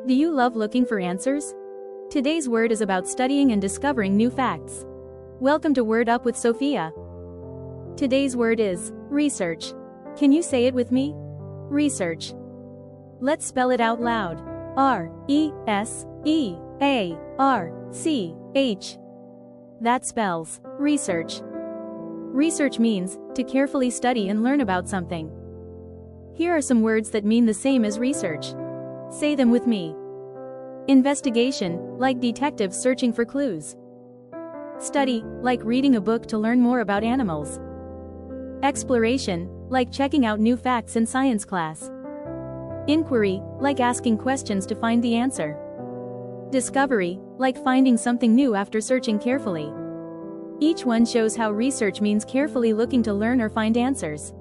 Do you love looking for answers? Today's word is about studying and discovering new facts. Welcome to Word Up with Sofia. Today's word is research. Can you say it with me? Research. Let's spell it out loud. R-E-S-E-A-R-C-H. That spells research. Research means to carefully study and learn about something. Here are some words that mean the same as research. Say them with me. Investigation, like detectives searching for clues. Study, like reading a book to learn more about animals. Exploration, like checking out new facts in science class. Inquiry, like asking questions to find the answer. Discovery, like finding something new after searching carefully. Each one shows how research means carefully looking to learn or find answers.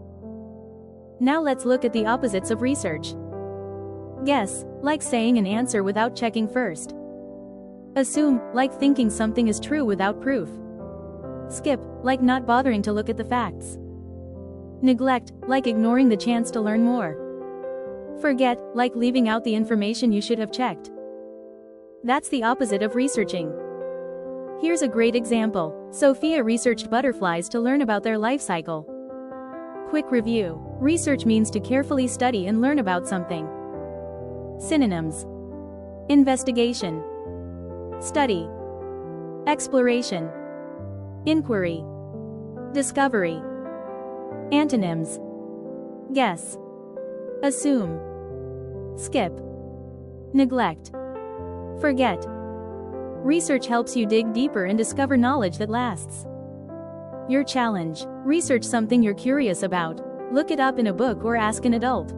Now let's look at the opposites of research. Guess, like saying an answer without checking first. Assume, like thinking something is true without proof. Skip, like not bothering to look at the facts. Neglect, like ignoring the chance to learn more. Forget, like leaving out the information you should have checked. That's the opposite of researching. Here's a great example. Sofia researched butterflies to learn about their life cycle. Quick review. Research means to carefully study and learn about something. Synonyms: investigation, study, exploration, inquiry, discovery. Antonyms: guess, assume, skip, neglect, forget. Research helps you dig deeper and discover knowledge that lasts. Your challenge: research something you're curious about. Look it up in a book or ask an adult.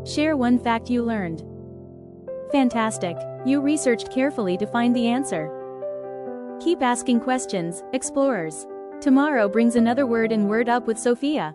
Share one fact you learned. Fantastic! You researched carefully to find the answer. Keep asking questions, explorers. Tomorrow brings another word in Word Up with Sofia.